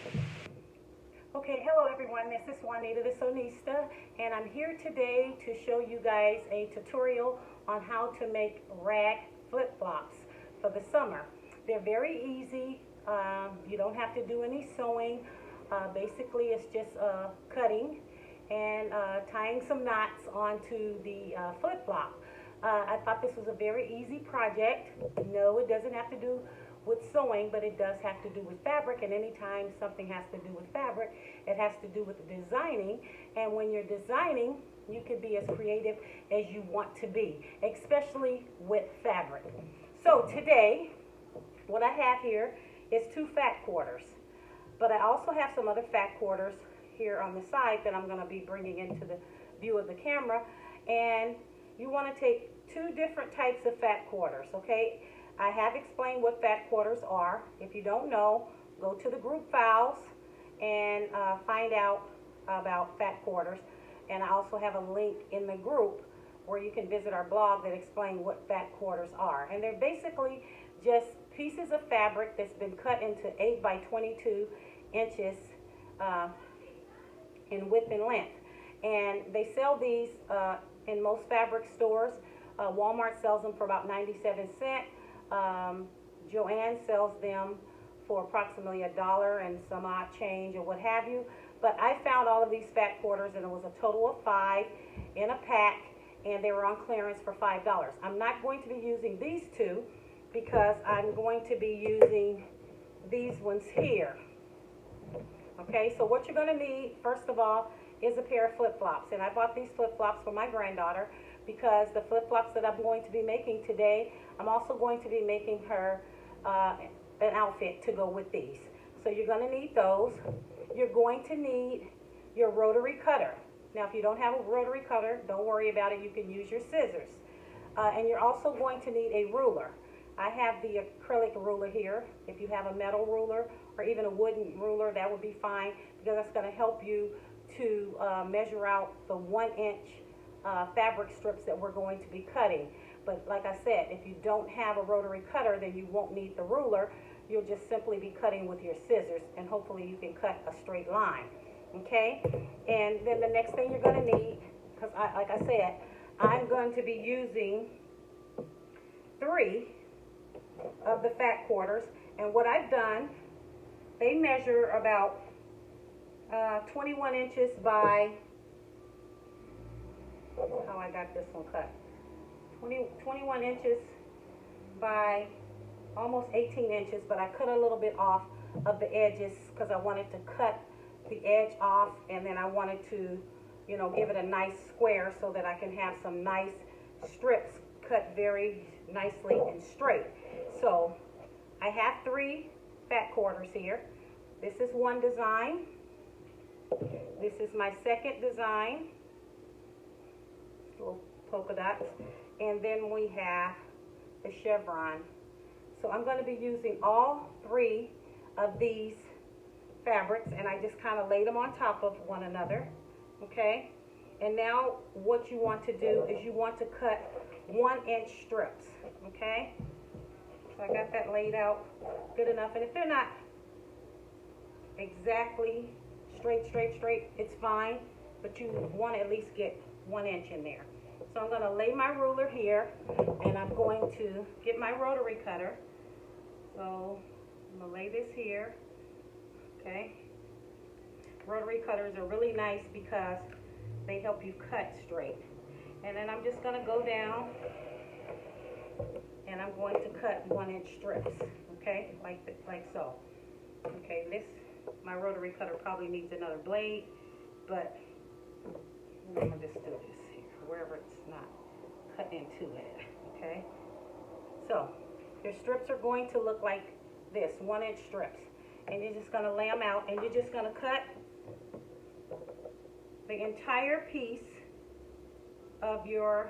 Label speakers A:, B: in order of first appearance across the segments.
A: Okay, hello everyone, this is Juanita the Sonista, and I'm here today to show you guys a tutorial on how to make rag flip-flops for the summer. They're very easy. You don't have to do any sewing. Basically, it's just cutting and tying some knots onto the flip-flop. I thought this was a very easy project. No, it doesn't have to do with sewing, but it does have to do with fabric, and anytime something has to do with fabric, it has to do with designing. And when you're designing, you can be as creative as you want to be, especially with fabric. So today, what I have here is 2 fat quarters, but I also have some other fat quarters here on the side that I'm going to be bringing into the view of the camera. And you want to take 2 different types of fat quarters, okay? I have explained what fat quarters are. If you don't know, go to the group files and find out about fat quarters. And I also have a link in the group where you can visit our blog that explains what fat quarters are. And they're basically just pieces of fabric that's been cut into 8 by 22 inches in width and length. And they sell these in most fabric stores. Walmart sells them for about 97 cents. Joann sells them for approximately $1 and some odd change or what have you. But I found all of these fat quarters, and it was a total of 5 in a pack, and they were on clearance for $5. I'm not going to be using these 2 because I'm going to be using these ones here. Okay, so what you're going to need, first of all, is a pair of flip-flops. And I bought these flip-flops for my granddaughter because the flip-flops that I'm going to be making today, I'm also going to be making her an outfit to go with these. So you're going to need those. You're going to need your rotary cutter. Now, if you don't have a rotary cutter, don't worry about it. You can use your scissors. And you're also going to need a ruler. I have the acrylic ruler here. If you have a metal ruler or even a wooden ruler, that would be fine, because that's going to help you to measure out the 1-inch fabric strips that we're going to be cutting. But like I said, if you don't have a rotary cutter, then you won't need the ruler. You'll just simply be cutting with your scissors, and hopefully you can cut a straight line. Okay? And then the next thing you're going to need, because like I said, I'm going to be using 3 of the fat quarters. And what I've done, they measure about 21 inches by, how I got this one cut, 21 inches by almost 18 inches, but I cut a little bit off of the edges because I wanted to cut the edge off, and then I wanted to, you know, give it a nice square so that I can have some nice strips cut very nicely and straight. So I have 3 fat quarters here. This is one design. This is my second design, little polka dots, and then we have the chevron. So I'm going to be using all 3 of these fabrics, and I just kind of laid them on top of one another, okay? And now what you want to do is you want to cut 1-inch strips, okay? So I got that laid out good enough, and if they're not exactly straight, it's fine, but you want to at least get 1 inch in there. So I'm going to lay my ruler here, and I'm going to get my rotary cutter. So I'm going to lay this here, okay? Rotary cutters are really nice because they help you cut straight. And then I'm just going to go down, and I'm going to cut 1-inch strips, okay, like so. Okay, my rotary cutter probably needs another blade, but I'm going to just do this here, wherever it's not cut into it, okay? So your strips are going to look like this, 1-inch strips. And you're just going to lay them out, and you're just going to cut the entire piece of your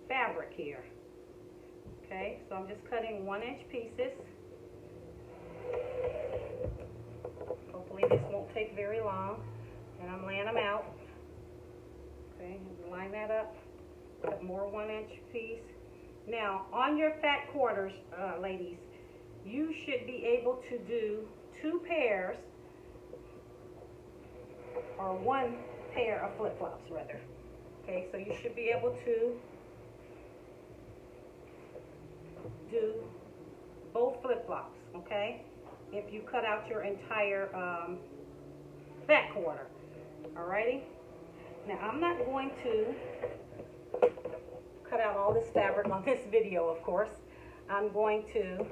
A: fabric here. Okay, so I'm just cutting 1-inch pieces. Hopefully this won't take very long. And I'm laying them out. Okay, line that up. Cut more 1-inch piece. Now, on your fat quarters, ladies, you should be able to do 2 pairs, or 1 pair of flip-flops rather. Okay, so you should be able to do both flip-flops, okay? If you cut out your entire back quarter, alrighty? Now, I'm not going to cut out all this fabric on this video, of course. I'm going to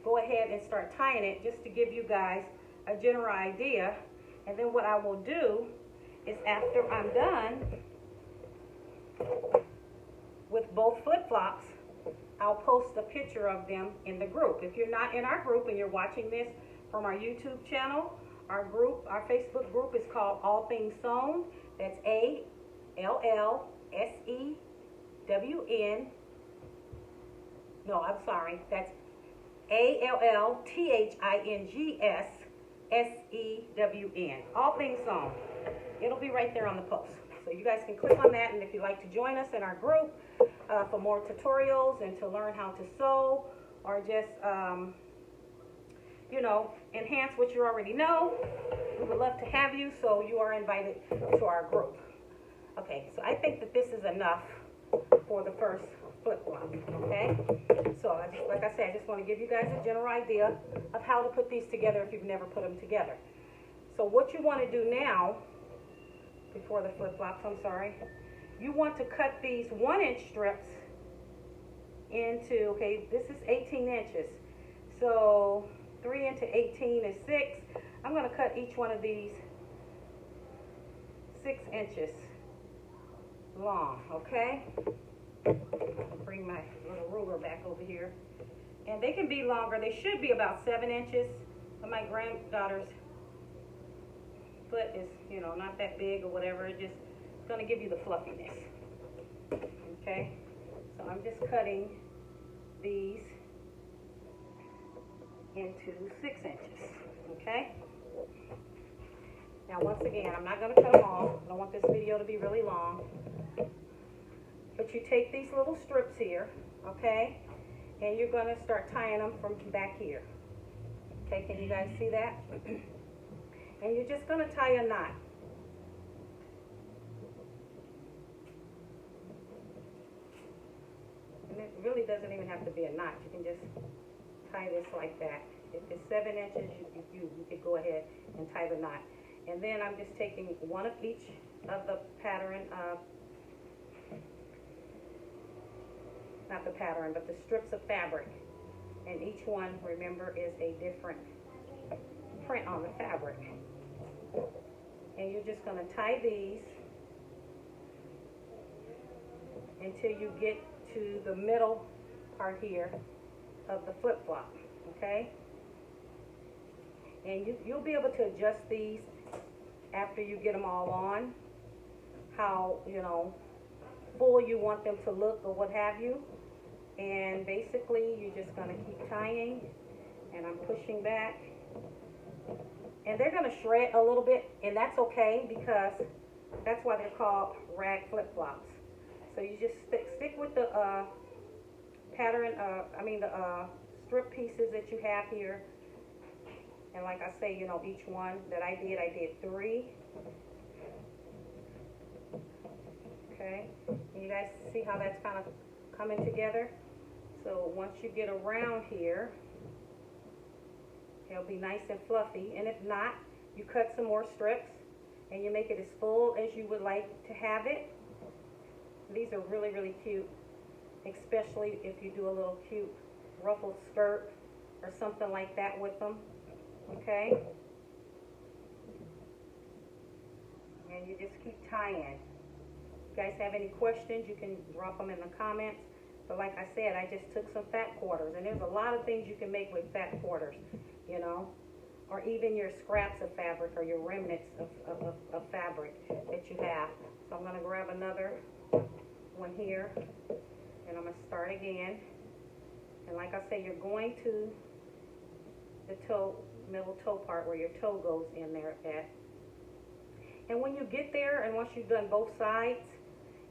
A: go ahead and start tying it just to give you guys a general idea. And then what I will do is, after I'm done with both flip-flops, I'll post a picture of them in the group. If you're not in our group and you're watching this from our YouTube channel, our Facebook group is called All Things Sewn. That's ALLSEWN. No, I'm sorry. That's ALLTHINGSSEWN. All Things Sewn. It'll be right there on the post. So you guys can click on that, and if you'd like to join us in our group for more tutorials and to learn how to sew, or just, you know, enhance what you already know, we would love to have you, so you are invited to our group. Okay, so I think that this is enough for the first flip-flop, okay? So, like I said, I just want to give you guys a general idea of how to put these together if you've never put them together. So what you want to do now, before the flip-flops, you want to cut these 1-inch strips into, okay, this is 18 inches. So 3 into 18 is 6. I'm going to cut each one of these 6 inches long, okay? Bring my little ruler back over here. And they can be longer. They should be about 7 inches. But my granddaughter's foot is, you know, not that big or whatever. It's just going to give you the fluffiness. Okay? So I'm just cutting these into 6 inches. Okay? Now, once again, I'm not going to cut them all. I don't want this video to be really long. But you take these little strips here, okay? And you're going to start tying them from back here. Okay, can you guys see that? And you're just going to tie a knot. And it really doesn't even have to be a knot. You can just tie this like that. If it's 7 inches, you could go ahead and tie the knot. And then I'm just taking one of each of the pattern, not the pattern, but the strips of fabric. And each one, remember, is a different print on the fabric. And you're just going to tie these until you get to the middle part here of the flip-flop, okay? And you'll be able to adjust these after you get them all on, how, you know, full you want them to look or what have you. And basically, you're just going to keep tying, and I'm pushing back. And they're going to shred a little bit, and that's okay, because that's why they're called rag flip-flops. So you just stick with the pattern, the strip pieces that you have here. And like I say, you know, each one that I did 3. Okay, and you guys see how that's kind of coming together? So once you get around here, it'll be nice and fluffy. And if not, you cut some more strips and you make it as full as you would like to have it. These are really, really cute, especially if you do a little cute ruffled skirt or something like that with them. Okay? And you just keep tying. If you guys have any questions, you can drop them in the comments. But like I said, I just took some fat quarters, and there's a lot of things you can make with fat quarters, you know, or even your scraps of fabric or your remnants of fabric that you have. So I'm going to grab another one here, and I'm going to start again. And like I say, you're going to the toe, middle toe part where your toe goes in there at. And when you get there, and once you've done both sides,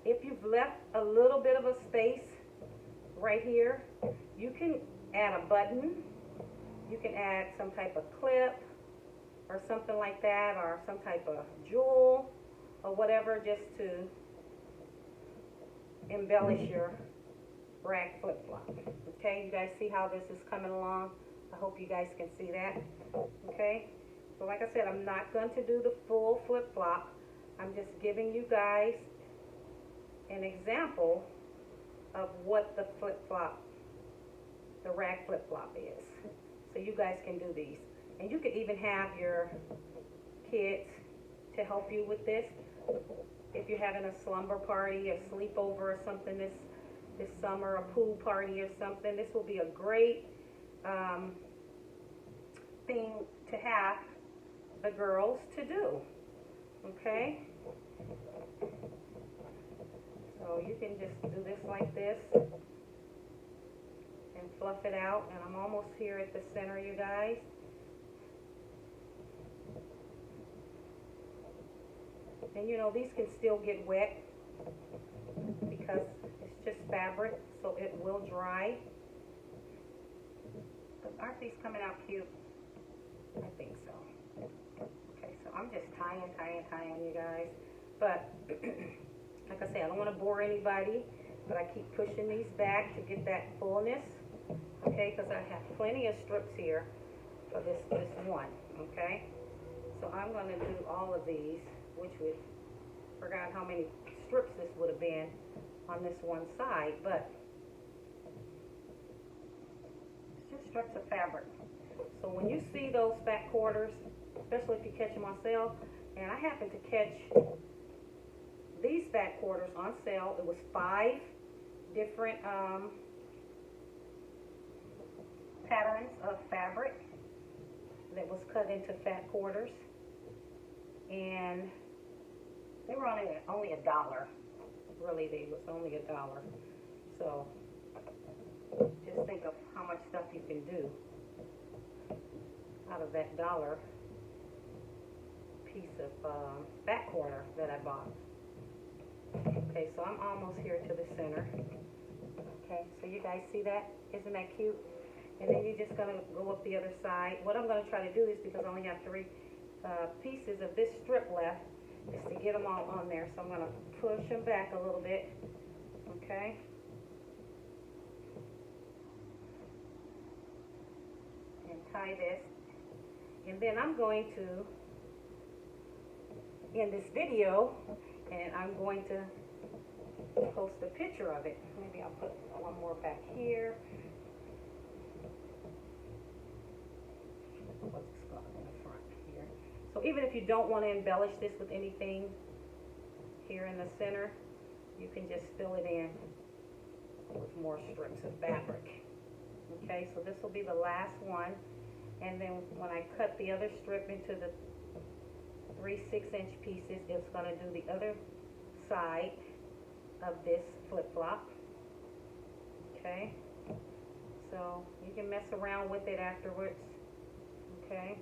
A: if you've left a little bit of a space right here, you can add a button You can add some type of clip or something like that, or some type of jewel or whatever, just to embellish your rag flip-flop. Okay, you guys see how this is coming along? I hope you guys can see that. Okay, so like I said, I'm not going to do the full flip-flop. I'm just giving you guys an example of what the flip-flop, the rag flip-flop is. So you guys can do these. And you could even have your kids to help you with this. If you're having a slumber party, a sleepover or something this summer, a pool party or something, this will be a great thing to have the girls to do. Okay? So you can just do this like this and fluff it out. And I'm almost here at the center, you guys. And you know, these can still get wet because it's just fabric, so it will dry. But aren't these coming out cute? I think so. Okay, so I'm just tying, you guys. But like I say, I don't want to bore anybody, but I keep pushing these back to get that fullness. Okay, because I have plenty of strips here for this one. Okay, so I'm going to do all of these, which would, forgot how many strips this would have been on this one side, but it's just strips of fabric. So when you see those fat quarters, especially if you catch them on sale, and I happened to catch these fat quarters on sale. It was 5 different patterns of fabric that was cut into fat quarters, and they were only $1. Really, they was only $1. So just think of how much stuff you can do out of that $1 piece of fat quarter that I bought. Okay, so I'm almost here to the center. Okay, so you guys see that? Isn't that cute? And then you're just going to go up the other side. What I'm going to try to do is, because I only have 3 pieces of this strip left, is to get them all on there. So I'm going to push them back a little bit. Okay. And tie this. And then I'm going to end this video, and I'm going to post a picture of it. Maybe I'll put one more back here. What's this got in the front here? So even if you don't want to embellish this with anything here in the center, you can just fill it in with more strips of fabric. Okay, so this will be the last one. And then when I cut the other strip into the 3 6-inch pieces, it's going to do the other side of this flip-flop. Okay, so you can mess around with it afterwards. Okay,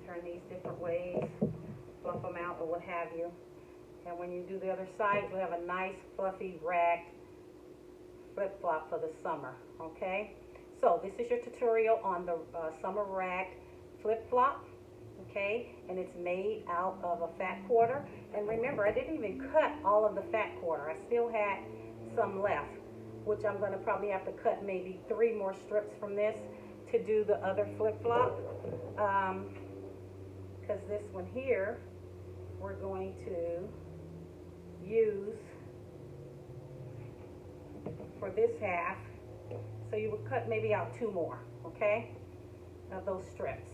A: turn these different ways, fluff them out or what have you. And when you do the other side, you'll have a nice fluffy rag flip-flop for the summer. Okay, so this is your tutorial on the summer rag flip-flop. Okay, and it's made out of a fat quarter. And remember, I didn't even cut all of the fat quarter. I still had some left, which I'm going to probably have to cut maybe 3 more strips from this to do the other flip-flop. Because this one here, we're going to use for this half. So you would cut maybe out 2 more, okay, of those strips.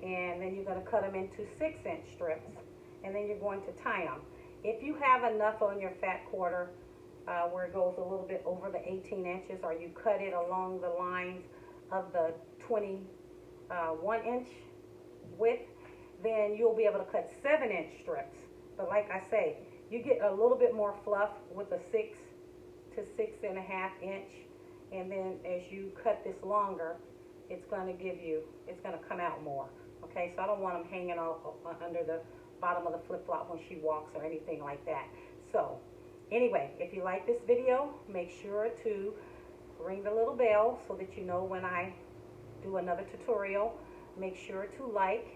A: And then you're going to cut them into 6-inch strips, and then you're going to tie them. If you have enough on your fat quarter where it goes a little bit over the 18 inches, or you cut it along the lines of the 21-inch width, then you'll be able to cut 7-inch strips. But like I say, you get a little bit more fluff with a 6 to 6.5 inch, and then as you cut this longer, it's going to come out more. Okay, so I don't want them hanging off under the bottom of the flip-flop when she walks or anything like that. So anyway, if you like this video, make sure to ring the little bell so that you know when I do another tutorial. Make sure to like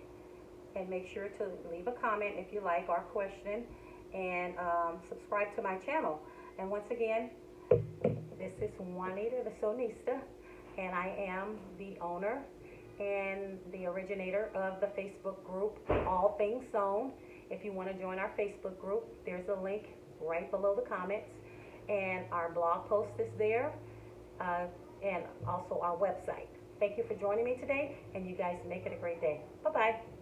A: and make sure to leave a comment if you like our question, and subscribe to my channel. And once again, this is Juanita the Sonista, and I am the owner and the originator of the Facebook group All Things Sewn. If you want to join our Facebook group, there's a link right below the comments, and our blog post is there, and also our website. Thank you for joining me today, and you guys make it a great day. Bye-bye.